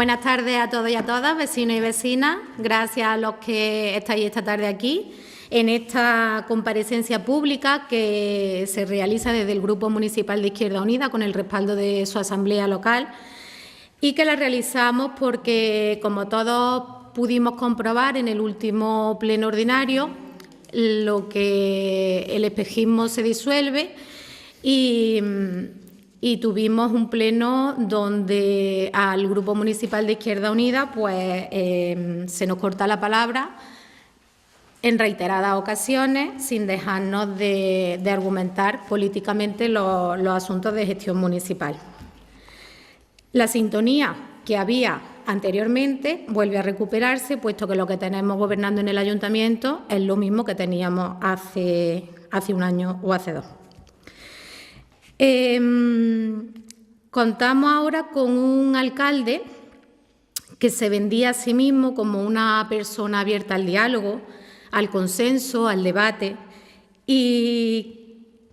Buenas tardes a todos y a todas, vecinos y vecinas. Gracias a los que estáis esta tarde aquí en esta comparecencia pública que se realiza desde el Grupo Municipal de Izquierda Unida con el respaldo de su asamblea local y que la realizamos porque, como todos pudimos comprobar en el último pleno ordinario, lo que el espejismo se disuelve y tuvimos un pleno donde al Grupo Municipal de Izquierda Unida se nos corta la palabra en reiteradas ocasiones sin dejarnos de argumentar políticamente los asuntos de gestión municipal. La sintonía que había anteriormente vuelve a recuperarse, puesto que lo que tenemos gobernando en el ayuntamiento es lo mismo que teníamos hace un año o hace dos. Contamos ahora con un alcalde que se vendía a sí mismo como una persona abierta al diálogo, al consenso, al debate,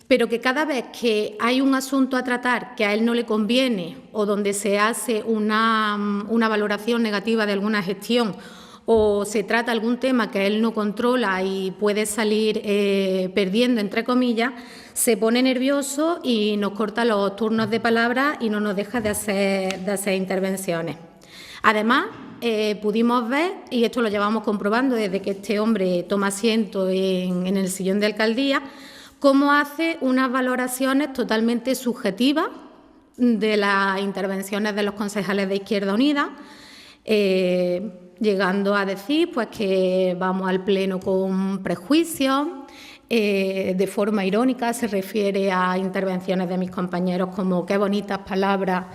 pero que cada vez que hay un asunto a tratar que a él no le conviene o donde se hace una valoración negativa de alguna gestión o se trata algún tema que él no controla y puede salir perdiendo, entre comillas, se pone nervioso y nos corta los turnos de palabra y no nos deja de hacer intervenciones. Además, pudimos ver, y esto lo llevamos comprobando desde que este hombre toma asiento en el sillón de alcaldía, cómo hace unas valoraciones totalmente subjetivas de las intervenciones de los concejales de Izquierda Unida, llegando a decir que vamos al pleno con prejuicios, de forma irónica se refiere a intervenciones de mis compañeros como qué bonitas palabras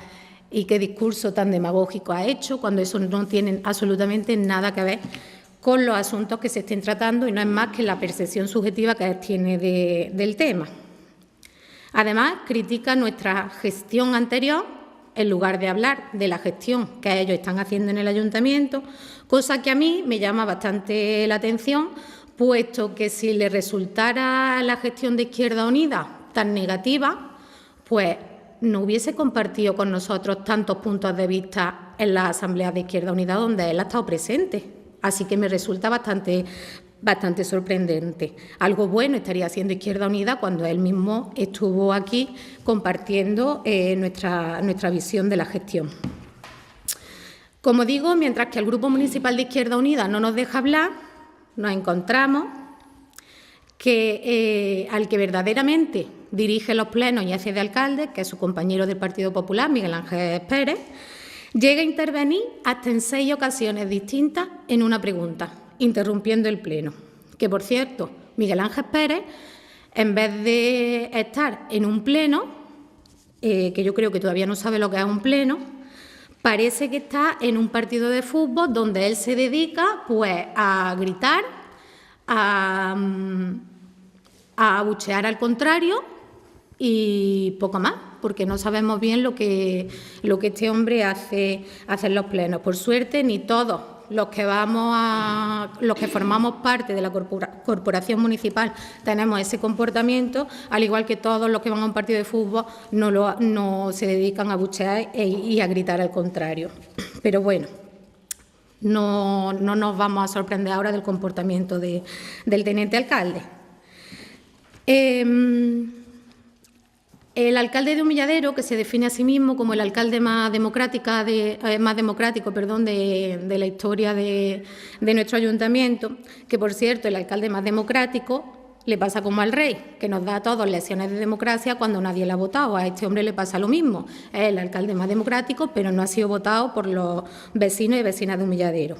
y qué discurso tan demagógico ha hecho, cuando eso no tiene absolutamente nada que ver con los asuntos que se estén tratando y no es más que la percepción subjetiva que él tiene del tema. Además, critica nuestra gestión anterior en lugar de hablar de la gestión que ellos están haciendo en el ayuntamiento, cosa que a mí me llama bastante la atención, puesto que si le resultara la gestión de Izquierda Unida tan negativa, pues no hubiese compartido con nosotros tantos puntos de vista en las asambleas de Izquierda Unida donde él ha estado presente. Así que me resulta bastante sorprendente. Algo bueno estaría haciendo Izquierda Unida cuando él mismo estuvo aquí compartiendo nuestra visión de la gestión. Como digo, mientras que el Grupo Municipal de Izquierda Unida no nos deja hablar, nos encontramos que al que verdaderamente dirige los plenos y hace de alcalde, que es su compañero del Partido Popular, Miguel Ángel Pérez, llega a intervenir hasta en 6 ocasiones distintas en una pregunta, interrumpiendo el pleno. Que, por cierto, Miguel Ángel Pérez, en vez de estar en un pleno, que yo creo que todavía no sabe lo que es un pleno, parece que está en un partido de fútbol donde él se dedica a gritar, a abuchear al contrario y poco más, porque no sabemos bien lo que este hombre hace en los plenos. Por suerte, ni todos los que formamos parte de la corporación municipal tenemos ese comportamiento, al igual que todos los que van a un partido de fútbol no se dedican a abuchear y a gritar al contrario. Pero bueno, no nos vamos a sorprender ahora del comportamiento del teniente alcalde. El alcalde de Humilladero, que se define a sí mismo como el alcalde más democrático de la historia de nuestro ayuntamiento, que, por cierto, el alcalde más democrático le pasa como al rey, que nos da a todos lecciones de democracia cuando nadie le ha votado. A este hombre le pasa lo mismo. Es el alcalde más democrático, pero no ha sido votado por los vecinos y vecinas de Humilladero.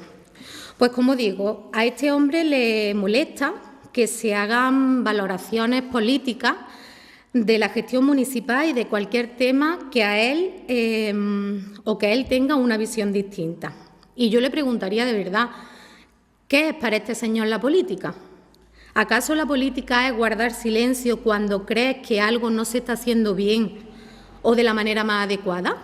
Pues, como digo, a este hombre le molesta que se hagan valoraciones políticas de la gestión municipal y de cualquier tema que a él o que él tenga una visión distinta. Y yo le preguntaría de verdad, ¿qué es para este señor la política? ¿Acaso la política es guardar silencio cuando crees que algo no se está haciendo bien o de la manera más adecuada?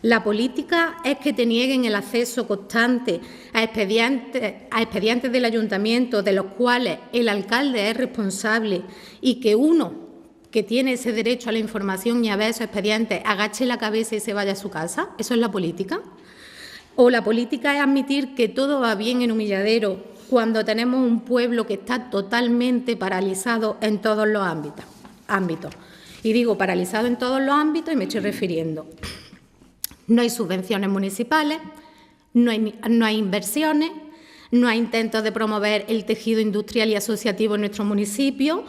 ¿La política es que te nieguen el acceso constante a expedientes del ayuntamiento de los cuales el alcalde es responsable y que uno que tiene ese derecho a la información y a ver esos expedientes agache la cabeza y se vaya a su casa? ¿Eso es la política? O la política es admitir que todo va bien en Humilladero cuando tenemos un pueblo que está totalmente paralizado en todos los ámbitos. Y digo paralizado en todos los ámbitos y me estoy refiriendo. No hay subvenciones municipales, no hay inversiones, no hay intentos de promover el tejido industrial y asociativo en nuestro municipio.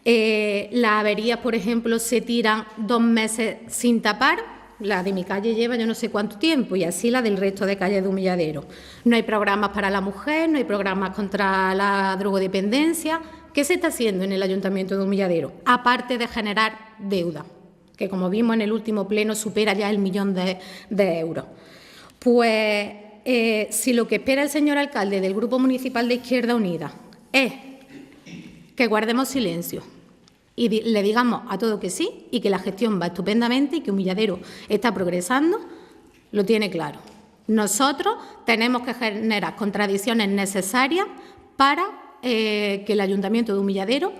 Las averías, por ejemplo, se tiran 2 meses sin tapar. La de mi calle lleva yo no sé cuánto tiempo y así la del resto de calles de Humilladero. No hay programas para la mujer, no hay programas contra la drogodependencia. ¿Qué se está haciendo en el Ayuntamiento de Humilladero? Aparte de generar deuda, que como vimos en el último pleno supera ya el 1.000.000 de euros. Pues si lo que espera el señor alcalde del Grupo Municipal de Izquierda Unida es que guardemos silencio y le digamos a todo que sí y que la gestión va estupendamente y que Humilladero está progresando, lo tiene claro. Nosotros tenemos que generar contradicciones necesarias para que el Ayuntamiento de Humilladero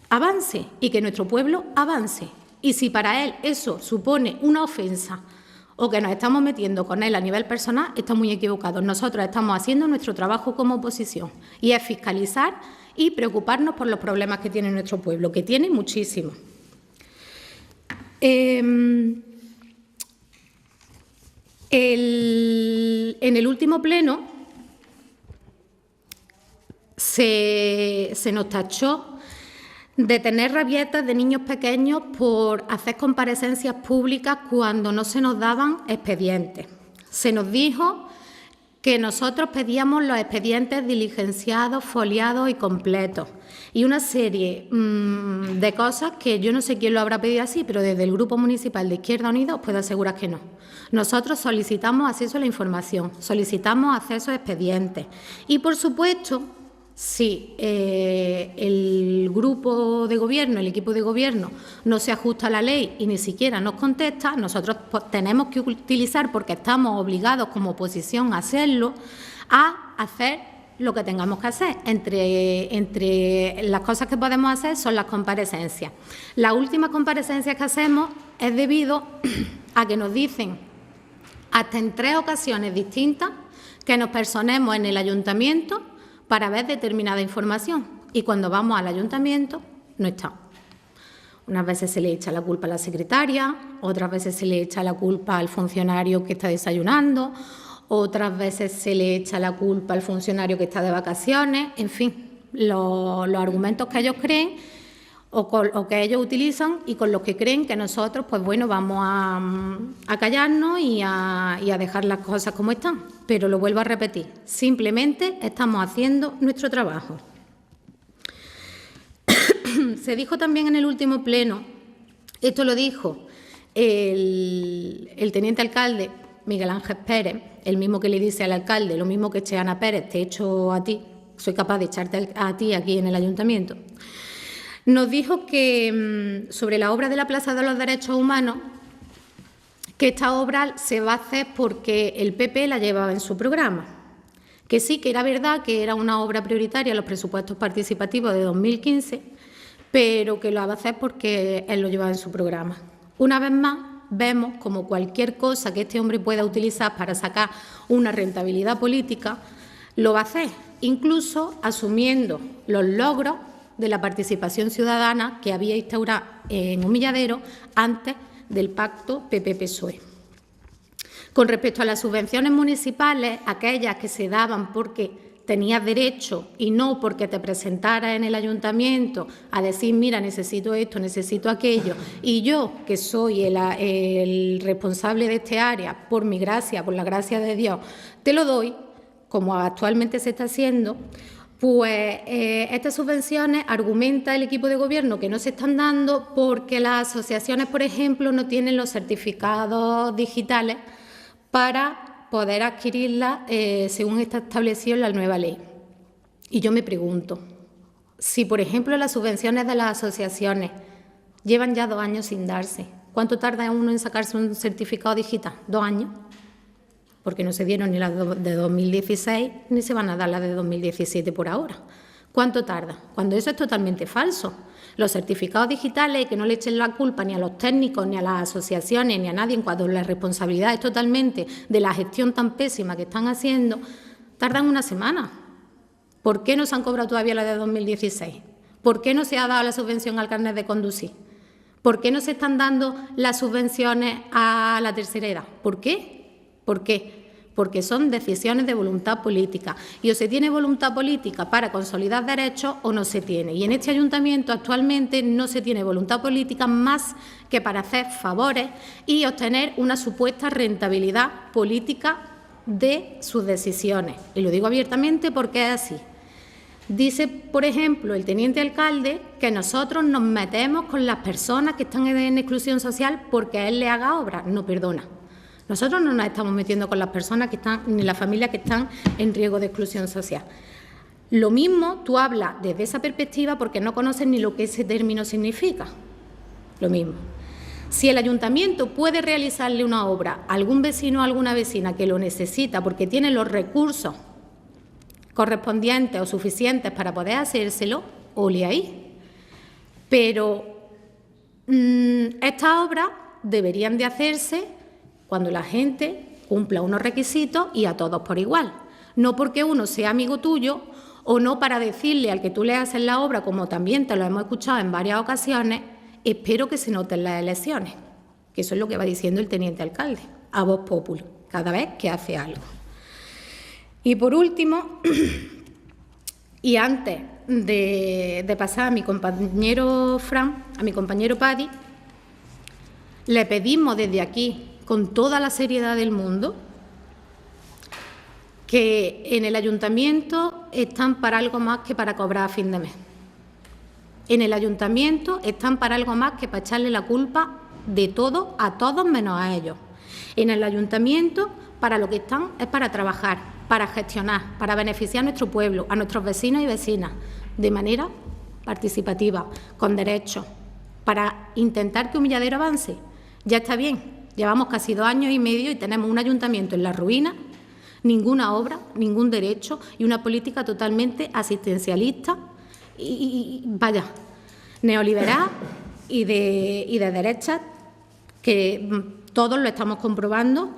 avance y que nuestro pueblo avance. Y si para él eso supone una ofensa o que nos estamos metiendo con él a nivel personal, está muy equivocado. Nosotros estamos haciendo nuestro trabajo como oposición y es fiscalizar y preocuparnos por los problemas que tiene nuestro pueblo, que tiene muchísimos. En el último pleno se nos tachó de tener rabietas de niños pequeños por hacer comparecencias públicas cuando no se nos daban expedientes. Se nos dijo que nosotros pedíamos los expedientes diligenciados, foliados y completos. Y una serie de cosas que yo no sé quién lo habrá pedido así, pero desde el Grupo Municipal de Izquierda Unida os puedo asegurar que no. Nosotros solicitamos acceso a la información, solicitamos acceso a expedientes. Y, por supuesto, si el grupo de gobierno, el equipo de gobierno, no se ajusta a la ley y ni siquiera nos contesta, nosotros tenemos que utilizar, porque estamos obligados como oposición a hacerlo, a hacer lo que tengamos que hacer. Entre las cosas que podemos hacer son las comparecencias. Las últimas comparecencias que hacemos es debido a que nos dicen, hasta en 3 ocasiones distintas, que nos personemos en el ayuntamiento para ver determinada información y cuando vamos al ayuntamiento no está. Unas veces se le echa la culpa a la secretaria, otras veces se le echa la culpa al funcionario que está desayunando, otras veces se le echa la culpa al funcionario que está de vacaciones, en fin, los argumentos que ellos creen o que ellos utilizan y con los que creen que nosotros, pues bueno, vamos a callarnos y a dejar las cosas como están. Pero lo vuelvo a repetir, simplemente estamos haciendo nuestro trabajo. Se dijo también en el último pleno, esto lo dijo el teniente alcalde Miguel Ángel Pérez, el mismo que le dice al alcalde, lo mismo que eché a Ana Pérez, te echo a ti, soy capaz de echarte a ti aquí en el ayuntamiento. Nos dijo que sobre la obra de la Plaza de los Derechos Humanos, que esta obra se va a hacer porque el PP la llevaba en su programa. Que sí, que era verdad que era una obra prioritaria en los presupuestos participativos de 2015, pero que lo va a hacer porque él lo llevaba en su programa. Una vez más, vemos como cualquier cosa que este hombre pueda utilizar para sacar una rentabilidad política, lo va a hacer, incluso asumiendo los logros de la participación ciudadana que había instaurado en Humilladero antes del pacto PP-PSOE. Con respecto a las subvenciones municipales, aquellas que se daban porque tenías derecho y no porque te presentaras en el ayuntamiento a decir, mira, necesito esto, necesito aquello, y yo, que soy el responsable de este área, por mi gracia, por la gracia de Dios, te lo doy, como actualmente se está haciendo. Pues estas subvenciones, argumenta el equipo de gobierno, que no se están dando porque las asociaciones, por ejemplo, no tienen los certificados digitales para poder adquirirlas según está establecido en la nueva ley. Y yo me pregunto, si por ejemplo las subvenciones de las asociaciones llevan ya 2 años sin darse, ¿cuánto tarda uno en sacarse un certificado digital? 2 años. Porque no se dieron ni las de 2016 ni se van a dar las de 2017 por ahora. ¿Cuánto tarda? Cuando eso es totalmente falso. Los certificados digitales, que no le echen la culpa ni a los técnicos, ni a las asociaciones, ni a nadie, cuando la responsabilidad es totalmente de la gestión tan pésima que están haciendo, tardan una semana. ¿Por qué no se han cobrado todavía la de 2016? ¿Por qué no se ha dado la subvención al carnet de conducir? ¿Por qué no se están dando las subvenciones a la tercera edad? ¿Por qué? ¿Por qué? Porque son decisiones de voluntad política. Y o se tiene voluntad política para consolidar derechos o no se tiene. Y en este ayuntamiento actualmente no se tiene voluntad política más que para hacer favores y obtener una supuesta rentabilidad política de sus decisiones. Y lo digo abiertamente porque es así. Dice, por ejemplo, el teniente alcalde que nosotros nos metemos con las personas que están en exclusión social porque él le haga obra. No, perdona. Nosotros no nos estamos metiendo con las personas que están, ni las familias que están en riesgo de exclusión social. Lo mismo, tú hablas desde esa perspectiva porque no conoces ni lo que ese término significa. Lo mismo. Si el ayuntamiento puede realizarle una obra a algún vecino o alguna vecina que lo necesita porque tiene los recursos correspondientes o suficientes para poder hacérselo, ole ahí. Pero estas obras deberían de hacerse cuando la gente cumpla unos requisitos y a todos por igual. No porque uno sea amigo tuyo o no para decirle al que tú le haces la obra, como también te lo hemos escuchado en varias ocasiones, espero que se noten las elecciones, que eso es lo que va diciendo el teniente alcalde, a voz populi, cada vez que hace algo. Y por último, y antes de pasar a mi compañero Fran, a mi compañero Paddy, le pedimos desde aquí, con toda la seriedad del mundo, que en el ayuntamiento están para algo más que para cobrar a fin de mes. En el ayuntamiento están para algo más que para echarle la culpa de todo a todos menos a ellos. En el ayuntamiento para lo que están es para trabajar, para gestionar, para beneficiar a nuestro pueblo, a nuestros vecinos y vecinas, de manera participativa, con derechos, para intentar que Humilladero avance. Ya está bien. Llevamos casi 2 años y medio y tenemos un ayuntamiento en la ruina, ninguna obra, ningún derecho y una política totalmente asistencialista y vaya, neoliberal y de derecha, que todos lo estamos comprobando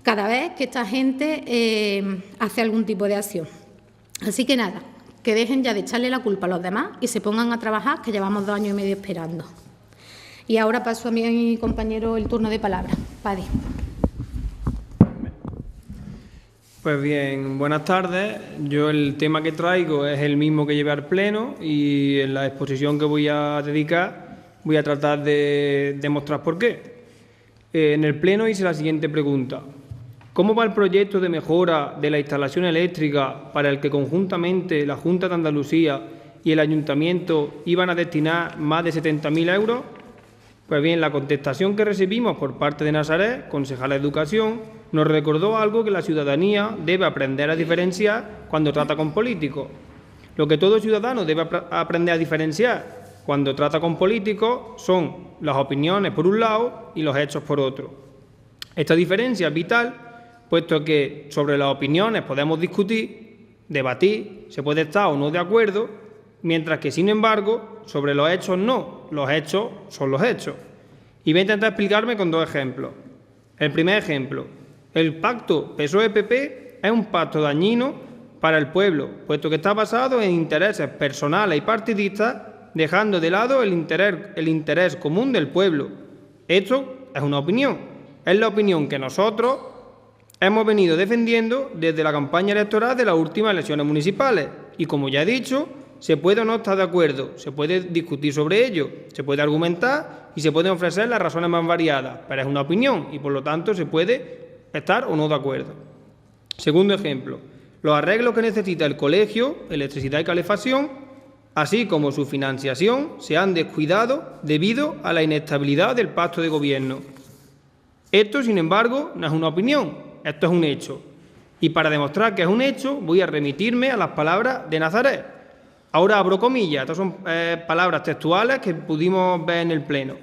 cada vez que esta gente hace algún tipo de acción. Así que nada, que dejen ya de echarle la culpa a los demás y se pongan a trabajar, que llevamos 2 años y medio esperando. Y ahora paso a mi compañero el turno de palabra. Paddy. Pues bien, buenas tardes. Yo el tema que traigo es el mismo que llevé al Pleno y en la exposición que voy a dedicar voy a tratar de demostrar por qué. En el Pleno hice la siguiente pregunta. ¿Cómo va el proyecto de mejora de la instalación eléctrica para el que conjuntamente la Junta de Andalucía y el Ayuntamiento iban a destinar más de 70.000 euros? Pues bien, la contestación que recibimos por parte de Nazaret, concejala de Educación, nos recordó algo que la ciudadanía debe aprender a diferenciar cuando trata con políticos. Lo que todo ciudadano debe aprender a diferenciar cuando trata con políticos son las opiniones por un lado y los hechos por otro. Esta diferencia es vital, puesto que sobre las opiniones podemos discutir, debatir, se puede estar o no de acuerdo, mientras que, sin embargo, sobre los hechos no, los hechos son los hechos. Y voy a intentar explicarme con 2 ejemplos. El primer ejemplo, el pacto PSOE-PP es un pacto dañino para el pueblo, puesto que está basado en intereses personales y partidistas, dejando de lado el interés común del pueblo. Esto es una opinión, es la opinión que nosotros hemos venido defendiendo desde la campaña electoral de las últimas elecciones municipales y, como ya he dicho, se puede o no estar de acuerdo, se puede discutir sobre ello, se puede argumentar y se pueden ofrecer las razones más variadas, pero es una opinión y, por lo tanto, se puede estar o no de acuerdo. Segundo ejemplo, los arreglos que necesita el colegio, electricidad y calefacción, así como su financiación, se han descuidado debido a la inestabilidad del pacto de gobierno. Esto, sin embargo, no es una opinión, esto es un hecho. Y para demostrar que es un hecho, voy a remitirme a las palabras de Nazaret. Ahora abro comillas, estas son palabras textuales que pudimos ver en el Pleno.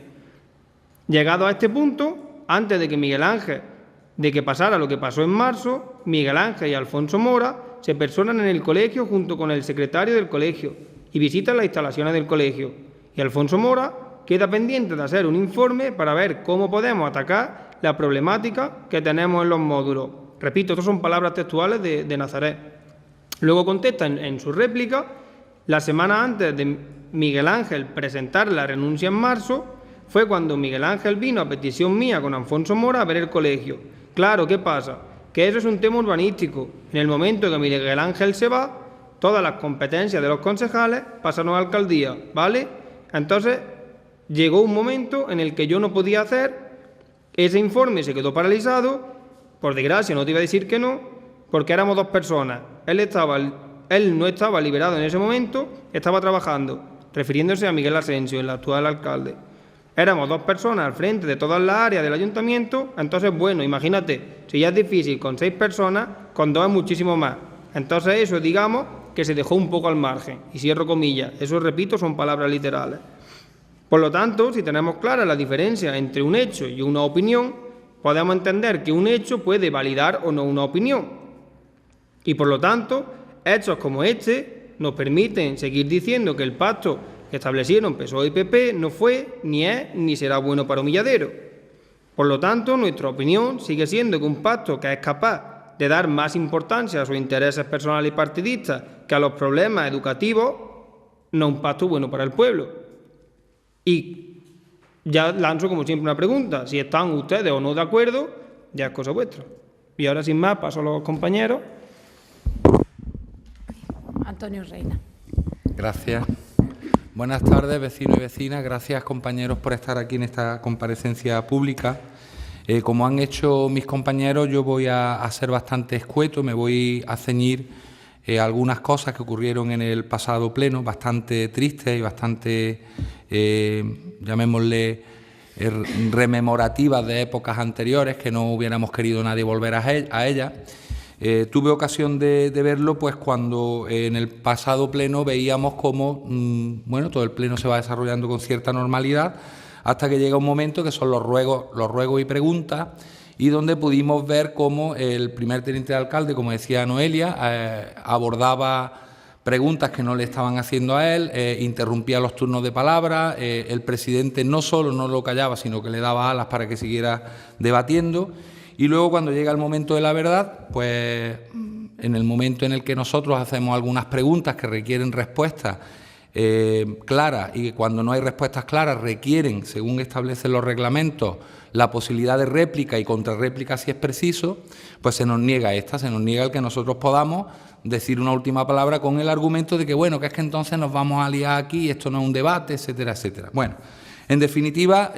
Llegado a este punto, antes de que pasara lo que pasó en marzo, Miguel Ángel y Alfonso Mora se personan en el colegio junto con el secretario del colegio y visitan las instalaciones del colegio. Y Alfonso Mora queda pendiente de hacer un informe para ver cómo podemos atacar la problemática que tenemos en los módulos. Repito, estas son palabras textuales de Nazaret. Luego contesta en su réplica: la semana antes de Miguel Ángel presentar la renuncia en marzo, fue cuando Miguel Ángel vino a petición mía con Alfonso Mora a ver el colegio. Claro, ¿qué pasa? Que eso es un tema urbanístico. En el momento que Miguel Ángel se va, todas las competencias de los concejales pasaron a la alcaldía, ¿vale? Entonces, llegó un momento en el que yo no podía hacer, ese informe se quedó paralizado, por desgracia no te iba a decir que no, porque éramos dos personas. Él no estaba liberado en ese momento, estaba trabajando, refiriéndose a Miguel Asensio, el actual alcalde. Éramos dos personas al frente de todas las áreas del ayuntamiento, entonces, bueno, imagínate, si ya es difícil con 6 personas, con 2 es muchísimo más. Entonces eso, digamos, que se dejó un poco al margen, y cierro comillas, eso, repito, son palabras literales. Por lo tanto, si tenemos clara la diferencia entre un hecho y una opinión, podemos entender que un hecho puede validar o no una opinión. Y por lo tanto, hechos como este nos permiten seguir diciendo que el pacto que establecieron PSOE y PP no fue, ni es, ni será bueno para Humilladero. Por lo tanto, nuestra opinión sigue siendo que un pacto que es capaz de dar más importancia a sus intereses personales y partidistas que a los problemas educativos, no es un pacto bueno para el pueblo. Y ya lanzo como siempre una pregunta: si están ustedes o no de acuerdo, ya es cosa vuestra. Y ahora, sin más, paso a los compañeros. Antonio Reina. Gracias. Buenas tardes, vecinos y vecinas. Gracias, compañeros, por estar aquí en esta comparecencia pública. Como han hecho mis compañeros, yo voy a ser bastante escueto, me voy a ceñir algunas cosas que ocurrieron en el pasado pleno, bastante tristes y bastante, llamémosle, rememorativas de épocas anteriores que no hubiéramos querido nadie volver a ellas. Tuve ocasión de verlo pues cuando en el pasado pleno veíamos cómo bueno, todo el pleno se va desarrollando con cierta normalidad hasta que llega un momento que son los ruegos y preguntas, y donde pudimos ver cómo el primer teniente de alcalde, como decía Noelia, abordaba preguntas que no le estaban haciendo a él, interrumpía los turnos de palabra, el presidente no solo no lo callaba, sino que le daba alas para que siguiera debatiendo. Y luego, cuando llega el momento de la verdad, pues en el momento en el que nosotros hacemos algunas preguntas que requieren respuestas claras, y cuando no hay respuestas claras requieren, según establecen los reglamentos, la posibilidad de réplica y contrarréplica si es preciso, pues se nos niega se nos niega el que nosotros podamos decir una última palabra con el argumento de que, bueno, que es que entonces nos vamos a liar aquí, esto no es un debate, etcétera, etcétera. Bueno, en definitiva,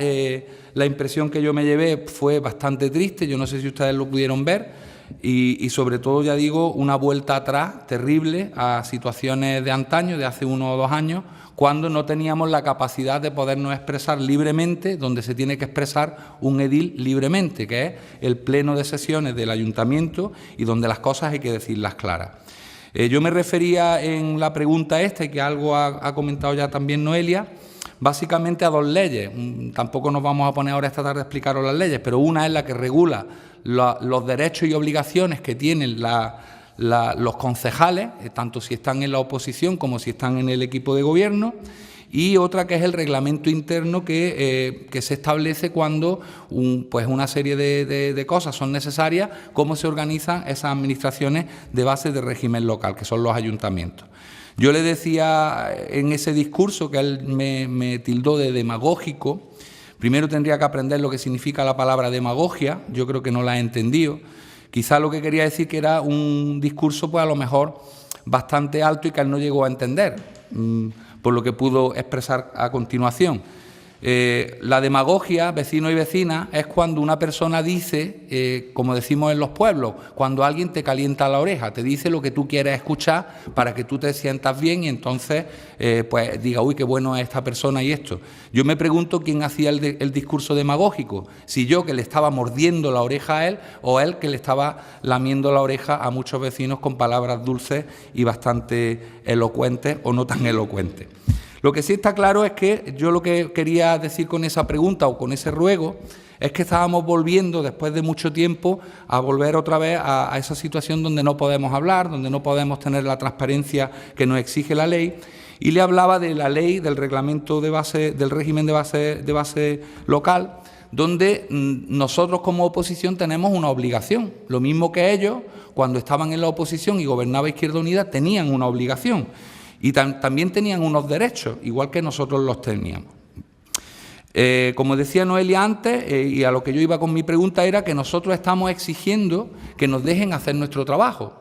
la impresión que yo me llevé fue bastante triste, yo no sé si ustedes lo pudieron ver, y sobre todo, ya digo, una vuelta atrás terrible a situaciones de antaño, de hace 1 o 2 años, cuando no teníamos la capacidad de podernos expresar libremente, donde se tiene que expresar un edil libremente, que es el pleno de sesiones del ayuntamiento y donde las cosas hay que decirlas claras. Yo me refería en la pregunta esta, y que algo ha comentado ya también Noelia, básicamente a 2 leyes. Tampoco nos vamos a poner ahora esta tarde a explicaros las leyes, pero una es la que regula los derechos y obligaciones que tienen los concejales, tanto si están en la oposición como si están en el equipo de gobierno, y otra que es el reglamento interno que se establece cuando pues una serie de cosas son necesarias, cómo se organizan esas administraciones de base de régimen local, que son los ayuntamientos. Yo le decía en ese discurso que él me tildó de demagógico. Primero tendría que aprender lo que significa la palabra demagogia, yo creo que no la he entendido. Quizá lo que quería decir que era un discurso, pues a lo mejor bastante alto y que él no llegó a entender, por lo que pudo expresar a continuación. La demagogia, vecinos y vecinas, es cuando una persona dice, como decimos en los pueblos, cuando alguien te calienta la oreja, te dice lo que tú quieres escuchar para que tú te sientas bien y entonces pues diga, uy, qué bueno es esta persona y esto. Yo me pregunto quién hacía el discurso demagógico, si yo, que le estaba mordiendo la oreja a él, o él, que le estaba lamiendo la oreja a muchos vecinos con palabras dulces y bastante elocuentes o no tan elocuentes. Lo que sí está claro es que yo lo que quería decir con esa pregunta o con ese ruego es que estábamos volviendo, después de mucho tiempo, a volver otra vez a esa situación donde no podemos hablar, donde no podemos tener la transparencia que nos exige la ley, y le hablaba de la ley, del reglamento de base, del régimen de base local, donde nosotros como oposición tenemos una obligación, lo mismo que ellos, cuando estaban en la oposición y gobernaba Izquierda Unida, tenían una obligación y también tenían unos derechos, igual que nosotros los teníamos. Como decía Noelia antes, y a lo que yo iba con mi pregunta, era que nosotros estamos exigiendo que nos dejen hacer nuestro trabajo.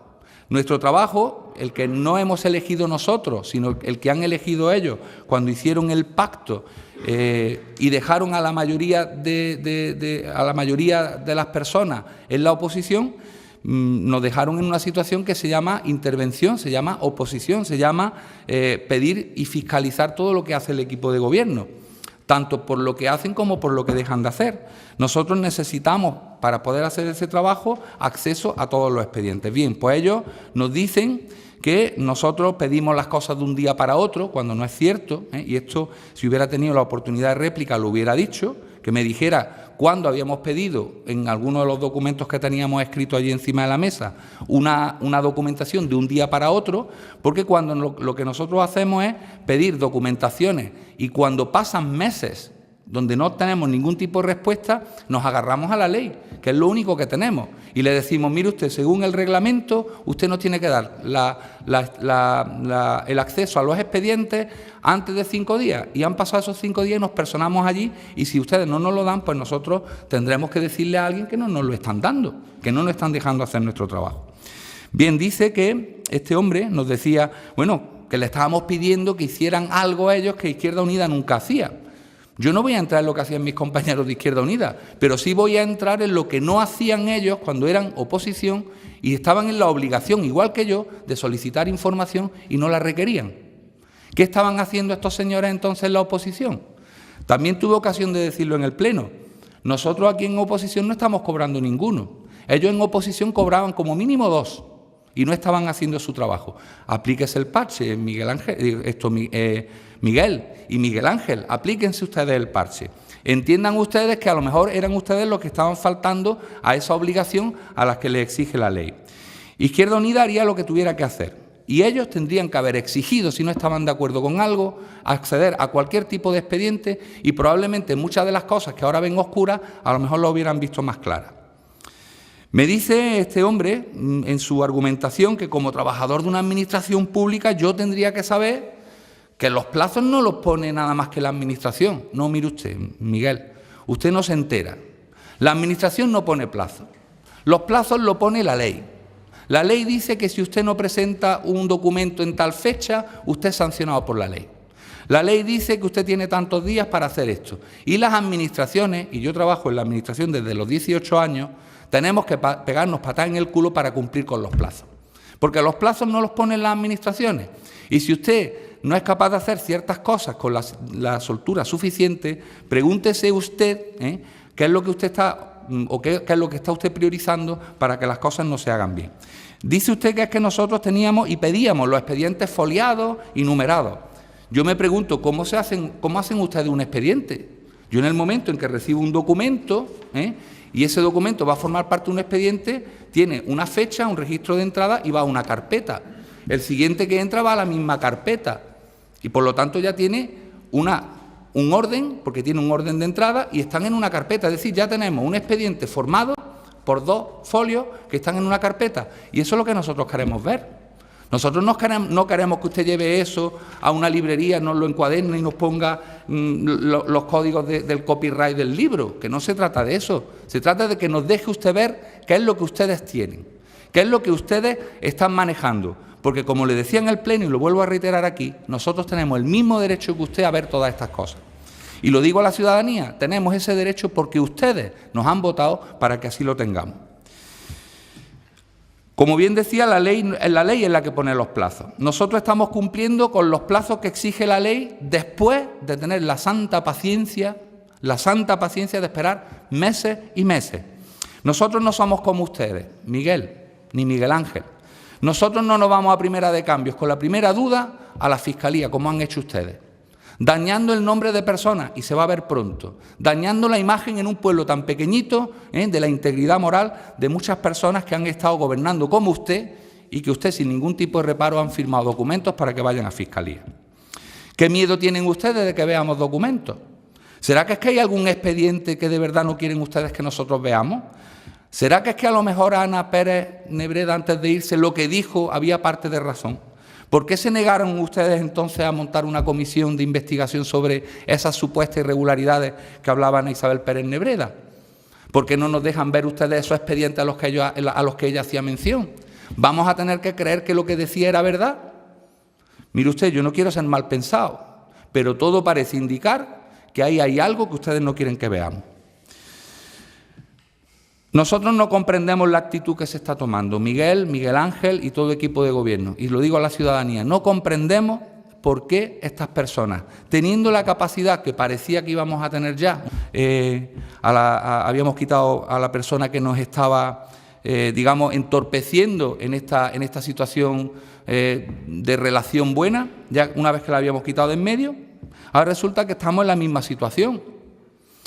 Nuestro trabajo, el que no hemos elegido nosotros, sino el que han elegido ellos cuando hicieron el pacto y dejaron a la mayoría de las personas en la oposición, nos dejaron en una situación que se llama intervención, se llama oposición, se llama pedir y fiscalizar todo lo que hace el equipo de gobierno, tanto por lo que hacen como por lo que dejan de hacer. Nosotros necesitamos, para poder hacer ese trabajo, acceso a todos los expedientes. Bien, pues ellos nos dicen que nosotros pedimos las cosas de un día para otro, cuando no es cierto, y esto, si hubiera tenido la oportunidad de réplica, lo hubiera dicho, que me dijera cuándo habíamos pedido, en alguno de los documentos que teníamos escrito allí encima de la mesa, una documentación de un día para otro, porque cuando lo que nosotros hacemos es pedir documentaciones y cuando pasan meses donde no tenemos ningún tipo de respuesta, nos agarramos a la ley, que es lo único que tenemos, y le decimos, mire usted, según el reglamento, usted nos tiene que dar el acceso a los expedientes antes de 5 días, y han pasado esos 5 días y nos personamos allí, y si ustedes no nos lo dan, pues nosotros tendremos que decirle a alguien que no nos lo están dando, que no nos están dejando hacer nuestro trabajo. Bien, dice que este hombre nos decía, bueno, que le estábamos pidiendo que hicieran algo a ellos que Izquierda Unida nunca hacía. Yo no voy a entrar en lo que hacían mis compañeros de Izquierda Unida, pero sí voy a entrar en lo que no hacían ellos cuando eran oposición y estaban en la obligación, igual que yo, de solicitar información y no la requerían. ¿Qué estaban haciendo estos señores entonces en la oposición? También tuve ocasión de decirlo en el Pleno. Nosotros aquí en oposición no estamos cobrando ninguno. Ellos en oposición cobraban como mínimo 2 y no estaban haciendo su trabajo. Aplíquese el parche, Miguel y Miguel Ángel, aplíquense ustedes el parche. Entiendan ustedes que a lo mejor eran ustedes los que estaban faltando a esa obligación a la que les exige la ley. Izquierda Unida haría lo que tuviera que hacer y ellos tendrían que haber exigido, si no estaban de acuerdo con algo, acceder a cualquier tipo de expediente y probablemente muchas de las cosas que ahora ven oscuras a lo mejor lo hubieran visto más claras. Me dice este hombre en su argumentación que como trabajador de una administración pública yo tendría que saber que los plazos no los pone nada más que la Administración. No, mire usted, Miguel, usted no se entera. La Administración no pone plazos. Los plazos lo pone la ley. La ley dice que si usted no presenta un documento en tal fecha, usted es sancionado por la ley. La ley dice que usted tiene tantos días para hacer esto. Y las administraciones, y yo trabajo en la Administración desde los 18 años, tenemos que pegarnos patadas en el culo para cumplir con los plazos. Porque los plazos no los ponen las administraciones. Y si usted no es capaz de hacer ciertas cosas con la soltura suficiente, pregúntese usted qué es lo que usted está o qué es lo que está usted priorizando para que las cosas no se hagan bien. Dice usted que es que nosotros teníamos y pedíamos los expedientes foliados y numerados. Yo me pregunto, ¿cómo hacen ustedes un expediente? Yo en el momento en que recibo un documento, y ese documento va a formar parte de un expediente, tiene una fecha, un registro de entrada y va a una carpeta. El siguiente que entra va a la misma carpeta y por lo tanto ya tiene un orden, porque tiene un orden de entrada y están en una carpeta. Es decir, ya tenemos un expediente formado por 2 folios que están en una carpeta y eso es lo que nosotros queremos ver. Nosotros no queremos que usted lleve eso a una librería, nos lo encuaderne y nos ponga los códigos del copyright del libro, que no se trata de eso. Se trata de que nos deje usted ver qué es lo que ustedes tienen, qué es lo que ustedes están manejando. Porque como le decía en el Pleno, y lo vuelvo a reiterar aquí, nosotros tenemos el mismo derecho que usted a ver todas estas cosas. Y lo digo a la ciudadanía, tenemos ese derecho porque ustedes nos han votado para que así lo tengamos. Como bien decía, la ley es la que pone los plazos. Nosotros estamos cumpliendo con los plazos que exige la ley después de tener la santa paciencia de esperar meses y meses. Nosotros no somos como ustedes, Miguel, ni Miguel Ángel. Nosotros no nos vamos a primera de cambios, con la primera duda a la Fiscalía, como han hecho ustedes. dañando el nombre de personas, y se va a ver pronto, dañando la imagen en un pueblo tan pequeñito, de la integridad moral de muchas personas que han estado gobernando como usted y que usted sin ningún tipo de reparo han firmado documentos para que vayan a Fiscalía. ¿Qué miedo tienen ustedes de que veamos documentos? ¿Será que es que hay algún expediente que de verdad no quieren ustedes que nosotros veamos? ¿Será que es que a lo mejor a Ana Pérez Nebreda, antes de irse, lo que dijo había parte de razón? ¿Por qué se negaron ustedes entonces a montar una comisión de investigación sobre esas supuestas irregularidades que hablaba Ana Isabel Pérez Nebreda? ¿Por qué no nos dejan ver ustedes esos expedientes a los que ella hacía mención? ¿Vamos a tener que creer que lo que decía era verdad? Mire usted, yo no quiero ser mal pensado, pero todo parece indicar que ahí hay algo que ustedes no quieren que veamos. Nosotros no comprendemos la actitud que se está tomando, Miguel Ángel y todo el equipo de gobierno, y lo digo a la ciudadanía, no comprendemos por qué estas personas, teniendo la capacidad que parecía que íbamos a tener ya, habíamos quitado a la persona que nos estaba, digamos, entorpeciendo en esta situación de relación buena, ya una vez que la habíamos quitado de en medio, ahora resulta que estamos en la misma situación.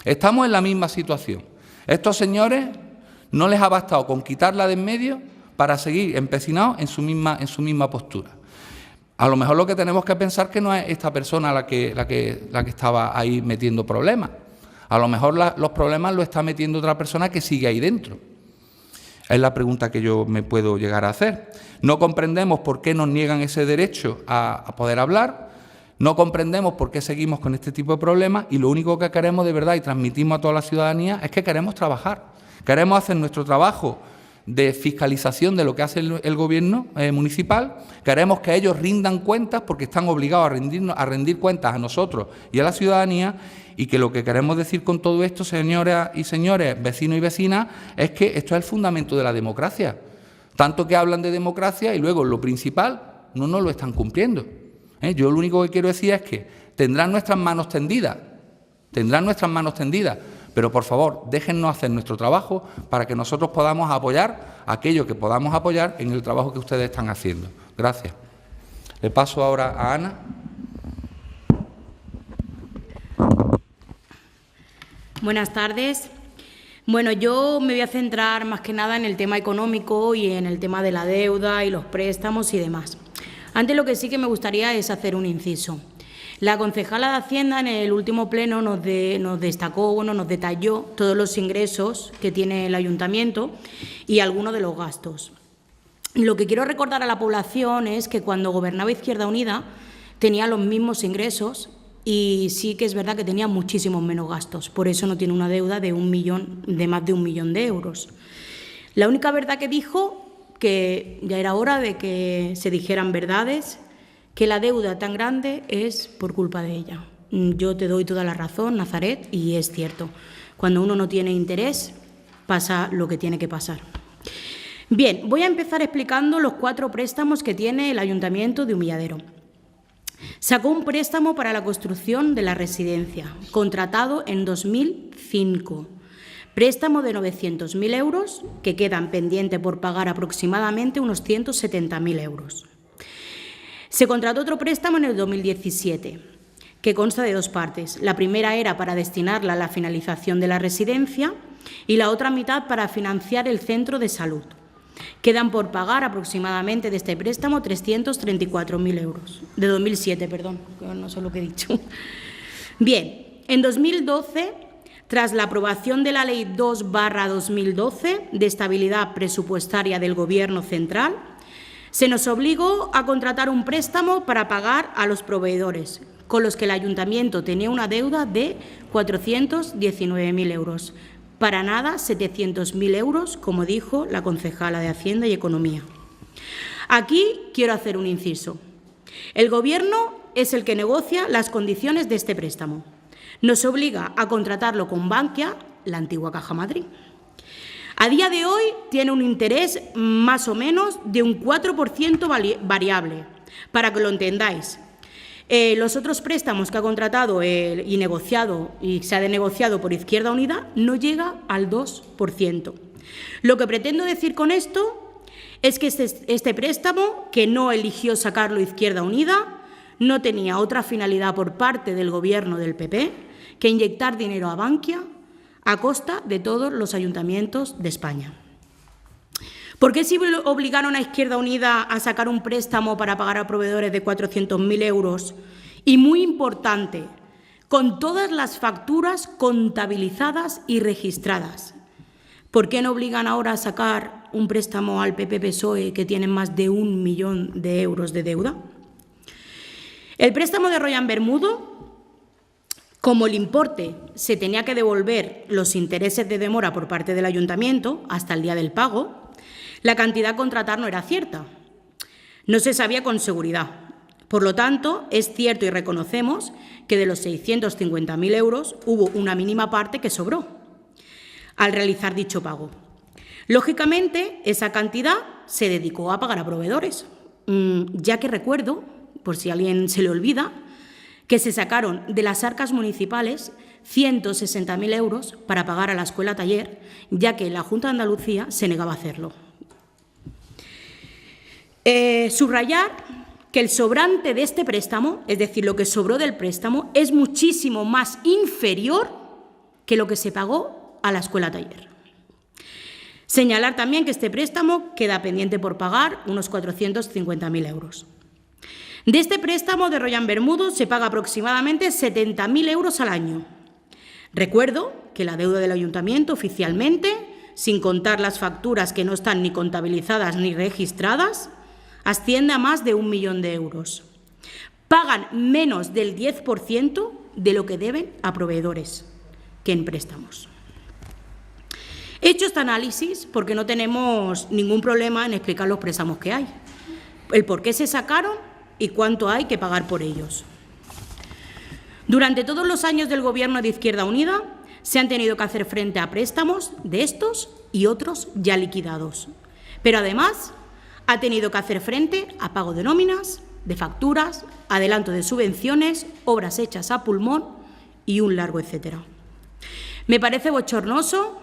Estamos en la misma situación. Estos señores no les ha bastado con quitarla de en medio para seguir empecinados en su misma postura. A lo mejor lo que tenemos que pensar que no es esta persona la que estaba ahí metiendo problemas. A lo mejor los problemas lo está metiendo otra persona que sigue ahí dentro. Es la pregunta que yo me puedo llegar a hacer. No comprendemos por qué nos niegan ese derecho a poder hablar. No comprendemos por qué seguimos con este tipo de problemas y lo único que queremos de verdad y transmitimos a toda la ciudadanía es que queremos trabajar. Queremos hacer nuestro trabajo de fiscalización de lo que hace el gobierno municipal. Queremos que ellos rindan cuentas porque están obligados a rendir cuentas a nosotros y a la ciudadanía y que lo que queremos decir con todo esto, señoras y señores, vecinos y vecinas, es que esto es el fundamento de la democracia. Tanto que hablan de democracia y luego lo principal no nos lo están cumpliendo. Yo lo único que quiero decir es que tendrán nuestras manos tendidas, pero por favor, déjennos hacer nuestro trabajo para que nosotros podamos apoyar aquello que podamos apoyar en el trabajo que ustedes están haciendo. Gracias. Le paso ahora a Ana. Buenas tardes. Bueno, yo me voy a centrar más que nada en el tema económico y en el tema de la deuda y los préstamos y demás. Antes lo que sí que me gustaría es hacer un inciso. La concejala de Hacienda en el último pleno nos detalló todos los ingresos que tiene el ayuntamiento y algunos de los gastos. Lo que quiero recordar a la población es que cuando gobernaba Izquierda Unida tenía los mismos ingresos y sí que es verdad que tenía muchísimos menos gastos. Por eso no tiene una deuda de más de 1 millón de euros. La única verdad que dijo, que ya era hora de que se dijeran verdades, que la deuda tan grande es por culpa de ella. Yo te doy toda la razón, Nazaret, y es cierto. Cuando uno no tiene interés, pasa lo que tiene que pasar. Bien, voy a empezar explicando los 4 préstamos que tiene el Ayuntamiento de Humilladero. Sacó un préstamo para la construcción de la residencia, contratado en 2005. Préstamo de 900.000 euros, que quedan pendientes por pagar aproximadamente unos 170.000 euros. Se contrató otro préstamo en el 2017, que consta de 2 partes. La primera era para destinarla a la finalización de la residencia y la otra mitad para financiar el centro de salud. Quedan por pagar aproximadamente de este préstamo 334.000 euros. De 2007, perdón, no sé lo que he dicho. Bien, en 2012, tras la aprobación de la Ley 2/2012 de estabilidad presupuestaria del Gobierno central, se nos obligó a contratar un préstamo para pagar a los proveedores, con los que el Ayuntamiento tenía una deuda de 419.000 euros. Para nada 700.000 euros, como dijo la concejala de Hacienda y Economía. Aquí quiero hacer un inciso. El Gobierno es el que negocia las condiciones de este préstamo. Nos obliga a contratarlo con Bankia, la antigua Caja Madrid. A día de hoy tiene un interés más o menos de un 4% variable, para que lo entendáis. Los otros préstamos que ha contratado y negociado y se ha denegociado por Izquierda Unida no llega al 2%. Lo que pretendo decir con esto es que este préstamo, que no eligió sacarlo Izquierda Unida, no tenía otra finalidad por parte del Gobierno del PP que inyectar dinero a Bankia a costa de todos los ayuntamientos de España. ¿Por qué sí obligaron a Izquierda Unida a sacar un préstamo para pagar a proveedores de 400.000 euros? Y, muy importante, con todas las facturas contabilizadas y registradas. ¿Por qué no obligan ahora a sacar un préstamo al PP-PSOE que tiene más de 1 millón de euros de deuda? El préstamo de Royan Bermudo, como el importe se tenía que devolver los intereses de demora por parte del ayuntamiento hasta el día del pago, la cantidad a contratar no era cierta. No se sabía con seguridad. Por lo tanto, es cierto y reconocemos que de los 650.000 euros hubo una mínima parte que sobró al realizar dicho pago. Lógicamente, esa cantidad se dedicó a pagar a proveedores, ya que recuerdo, por si a alguien se le olvida, que se sacaron de las arcas municipales 160.000 euros para pagar a la escuela taller, ya que la Junta de Andalucía se negaba a hacerlo. Subrayar que el sobrante de este préstamo, es decir, lo que sobró del préstamo, es muchísimo más inferior que lo que se pagó a la escuela taller. Señalar también que este préstamo queda pendiente por pagar unos 450.000 euros. De este préstamo de Royan Bermudo se paga aproximadamente 70.000 euros al año. Recuerdo que la deuda del ayuntamiento oficialmente, sin contar las facturas que no están ni contabilizadas ni registradas, asciende a más de 1 millón de euros. Pagan menos del 10% de lo que deben a proveedores que en préstamos. He hecho este análisis porque no tenemos ningún problema en explicar los préstamos que hay, el por qué se sacaron y cuánto hay que pagar por ellos. Durante todos los años del Gobierno de Izquierda Unida se han tenido que hacer frente a préstamos de estos y otros ya liquidados, pero además ha tenido que hacer frente a pago de nóminas, de facturas, adelanto de subvenciones, obras hechas a pulmón y un largo etcétera. Me parece bochornoso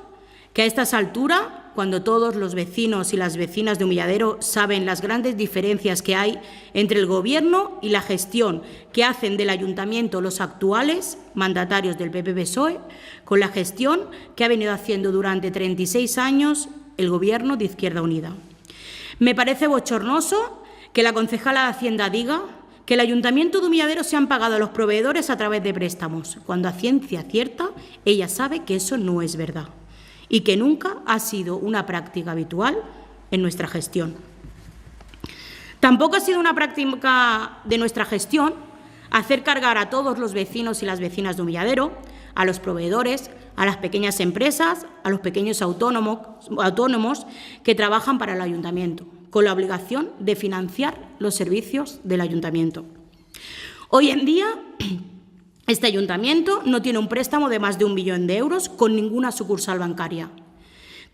que a estas alturas, cuando todos los vecinos y las vecinas de Humilladero saben las grandes diferencias que hay entre el Gobierno y la gestión que hacen del Ayuntamiento los actuales mandatarios del PP-PSOE, con la gestión que ha venido haciendo durante 36 años el Gobierno de Izquierda Unida. Me parece bochornoso que la concejala de Hacienda diga que el Ayuntamiento de Humilladero se han pagado a los proveedores a través de préstamos, cuando a ciencia cierta ella sabe que eso no es verdad y que nunca ha sido una práctica habitual en nuestra gestión. Tampoco ha sido una práctica de nuestra gestión hacer cargar a todos los vecinos y las vecinas de Humilladero, a los proveedores, a las pequeñas empresas, a los pequeños autónomos que trabajan para el ayuntamiento, con la obligación de financiar los servicios del ayuntamiento. Hoy en día, este ayuntamiento no tiene un préstamo de más de 1 millón de euros con ninguna sucursal bancaria.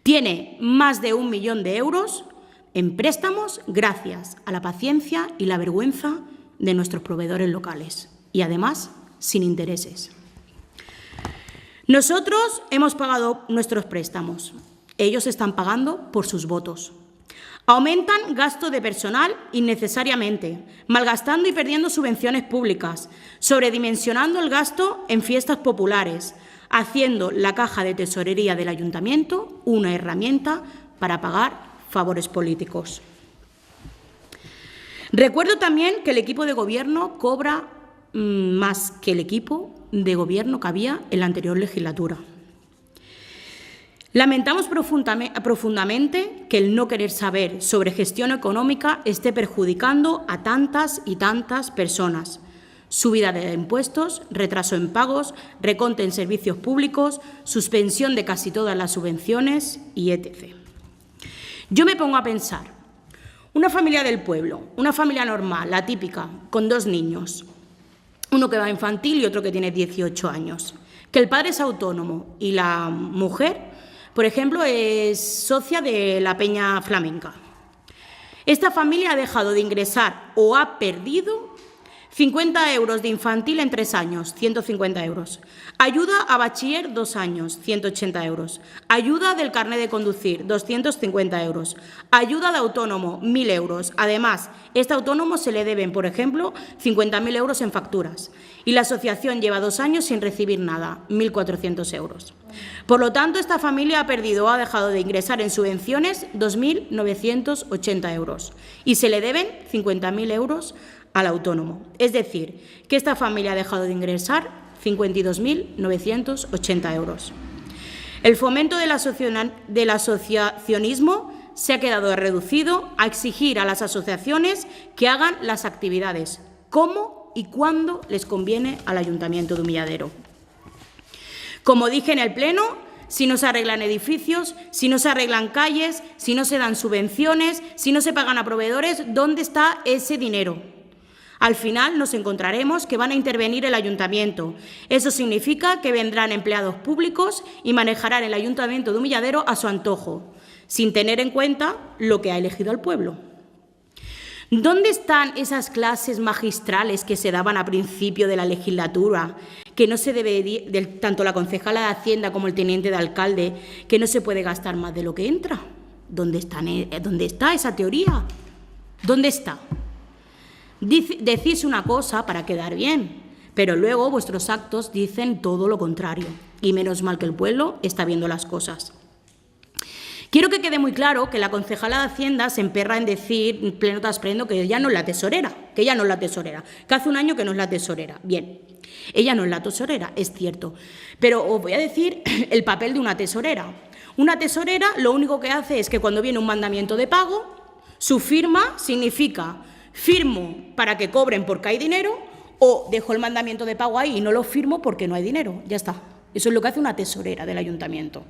Tiene más de 1 millón de euros en préstamos gracias a la paciencia y la vergüenza de nuestros proveedores locales y, además, sin intereses. Nosotros hemos pagado nuestros préstamos. Ellos están pagando por sus votos. Aumentan gasto de personal innecesariamente, malgastando y perdiendo subvenciones públicas, sobredimensionando el gasto en fiestas populares, haciendo la caja de tesorería del ayuntamiento una herramienta para pagar favores políticos. Recuerdo también que el equipo de gobierno cobra más que el equipo de gobierno que había en la anterior legislatura. Lamentamos profundamente que el no querer saber sobre gestión económica esté perjudicando a tantas y tantas personas. Subida de impuestos, retraso en pagos, recorte en servicios públicos, suspensión de casi todas las subvenciones y etc. Yo me pongo a pensar, una familia del pueblo, una familia normal, la típica, con 2 niños, uno que va a infantil y otro que tiene 18 años, que el padre es autónomo y la mujer, por ejemplo, es socia de la Peña Flamenca. Esta familia ha dejado de ingresar o ha perdido 50 euros de infantil en 3 años, 150 euros. Ayuda a bachiller 2 años, 180 euros. Ayuda del carnet de conducir, 250 euros. Ayuda de autónomo, 1.000 euros. Además, este autónomo se le deben, por ejemplo, 50.000 euros en facturas. Y la asociación lleva 2 años sin recibir nada, 1.400 euros. Por lo tanto, esta familia ha perdido o ha dejado de ingresar en subvenciones 2.980 euros. Y se le deben 50.000 euros al autónomo. Es decir, que esta familia ha dejado de ingresar 52.980 euros. El fomento del asociacionismo se ha quedado reducido a exigir a las asociaciones que hagan las actividades, cómo y cuándo les conviene al Ayuntamiento de Humilladero. Como dije en el Pleno, si no se arreglan edificios, si no se arreglan calles, si no se dan subvenciones, si no se pagan a proveedores, ¿dónde está ese dinero? Al final nos encontraremos que van a intervenir el Ayuntamiento. Eso significa que vendrán empleados públicos y manejarán el Ayuntamiento de Humilladero a su antojo, sin tener en cuenta lo que ha elegido el pueblo. ¿Dónde están esas clases magistrales que se daban a principio de la legislatura, que no se debe, tanto la concejala de Hacienda como el teniente de alcalde, que no se puede gastar más de lo que entra? ¿Dónde está esa teoría? ¿Dónde está? Decís una cosa para quedar bien, pero luego vuestros actos dicen todo lo contrario. Y menos mal que el pueblo está viendo las cosas. Quiero que quede muy claro que la concejala de Hacienda se emperra en decir, pleno tras pleno, que ella no es la tesorera, que hace un año que no es la tesorera. Bien, ella no es la tesorera, es cierto, pero os voy a decir el papel de una tesorera. Una tesorera lo único que hace es que cuando viene un mandamiento de pago, su firma significa firmo para que cobren porque hay dinero o dejo el mandamiento de pago ahí y no lo firmo porque no hay dinero. Ya está. Eso es lo que hace una tesorera del ayuntamiento.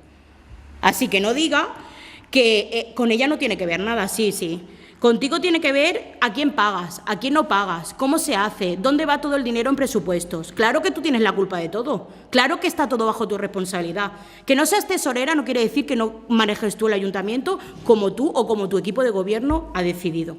Así que no diga que con ella no tiene que ver nada. Sí. Contigo tiene que ver a quién pagas, a quién no pagas, cómo se hace, dónde va todo el dinero en presupuestos. Claro que tú tienes la culpa de todo. Claro que está todo bajo tu responsabilidad. Que no seas tesorera no quiere decir que no manejes tú el ayuntamiento como tú o como tu equipo de gobierno ha decidido.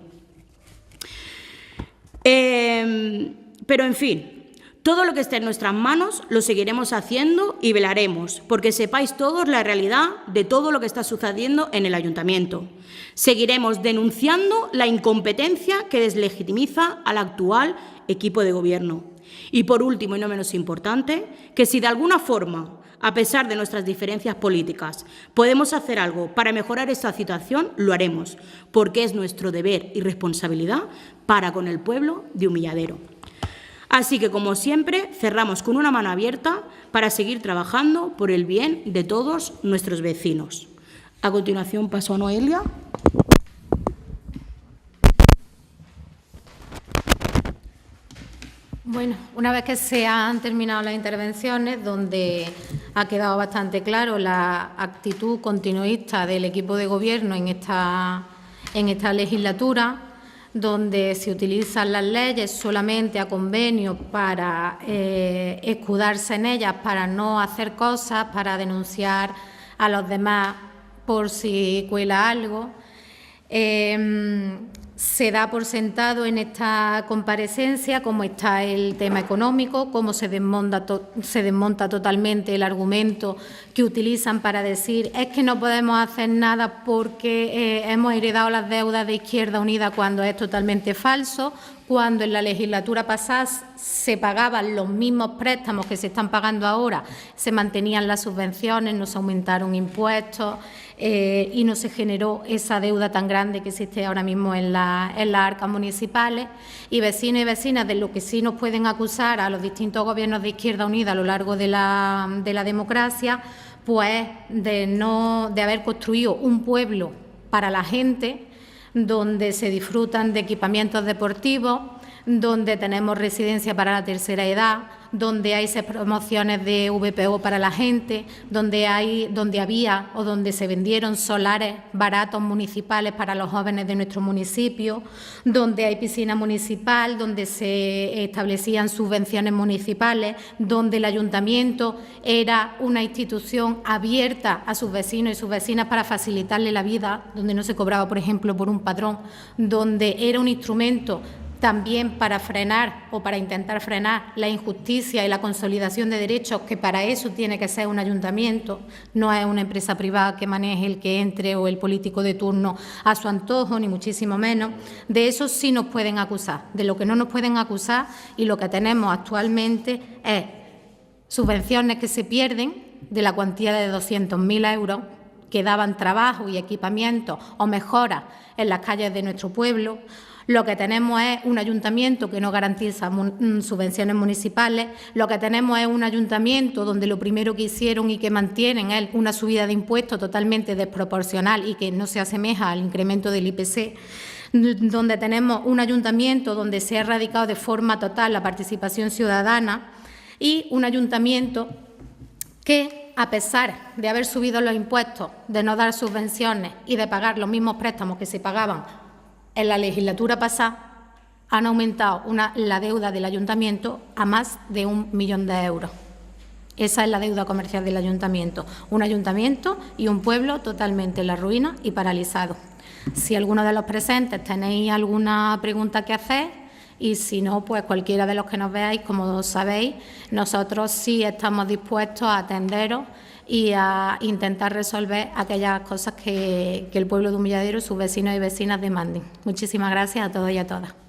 Pero, en fin, todo lo que esté en nuestras manos lo seguiremos haciendo y velaremos, porque sepáis todos la realidad de todo lo que está sucediendo en el ayuntamiento. Seguiremos denunciando la incompetencia que deslegitimiza al actual equipo de gobierno. Y, por último, y no menos importante, que si de alguna forma, a pesar de nuestras diferencias políticas, podemos hacer algo para mejorar esta situación, lo haremos, porque es nuestro deber y responsabilidad para con el pueblo de Humilladero. Así que, como siempre, cerramos con una mano abierta para seguir trabajando por el bien de todos nuestros vecinos. A continuación paso a Noelia. Bueno, una vez que se han terminado las intervenciones, donde ha quedado bastante claro la actitud continuista del equipo de gobierno en esta legislatura, donde se utilizan las leyes solamente a convenio para escudarse en ellas, para no hacer cosas, para denunciar a los demás por si cuela algo. Se da por sentado en esta comparecencia cómo está el tema económico, cómo se desmonta totalmente el argumento que utilizan para decir es que no podemos hacer nada porque hemos heredado las deudas de Izquierda Unida, cuando es totalmente falso, cuando en la legislatura pasada se pagaban los mismos préstamos que se están pagando ahora, se mantenían las subvenciones, no se aumentaron impuestos y no se generó esa deuda tan grande que existe ahora mismo en las arcas municipales. Y vecinos y vecinas, de lo que sí nos pueden acusar a los distintos gobiernos de Izquierda Unida a lo largo de la democracia, pues de haber construido un pueblo para la gente, donde se disfrutan de equipamientos deportivos, donde tenemos residencia para la tercera edad, donde hay promociones de VPO para la gente, donde había o donde se vendieron solares baratos municipales para los jóvenes de nuestro municipio, donde hay piscina municipal, donde se establecían subvenciones municipales, donde el ayuntamiento era una institución abierta a sus vecinos y sus vecinas para facilitarle la vida, donde no se cobraba, por ejemplo, por un padrón, donde era un instrumento también para frenar o para intentar frenar la injusticia y la consolidación de derechos, que para eso tiene que ser un ayuntamiento, no es una empresa privada que maneje el que entre o el político de turno a su antojo, ni muchísimo menos. De eso sí nos pueden acusar. De lo que no nos pueden acusar y lo que tenemos actualmente es subvenciones que se pierden de la cuantía de 200.000 euros que daban trabajo y equipamiento o mejoras en las calles de nuestro pueblo. Lo que tenemos es un ayuntamiento que no garantiza subvenciones municipales. Lo que tenemos es un ayuntamiento donde lo primero que hicieron y que mantienen es una subida de impuestos totalmente desproporcional y que no se asemeja al incremento del IPC. Donde tenemos un ayuntamiento donde se ha erradicado de forma total la participación ciudadana y un ayuntamiento que, a pesar de haber subido los impuestos, de no dar subvenciones y de pagar los mismos préstamos que se pagaban en la legislatura pasada, han aumentado la deuda del ayuntamiento a más de 1 millón de euros. Esa es la deuda comercial del ayuntamiento. Un ayuntamiento y un pueblo totalmente en la ruina y paralizado. Si alguno de los presentes tenéis alguna pregunta que hacer, y si no, pues cualquiera de los que nos veáis, como sabéis, nosotros sí estamos dispuestos a atenderos y a intentar resolver aquellas cosas que el pueblo de Humilladero, sus vecinos y vecinas demanden. Muchísimas gracias a todos y a todas.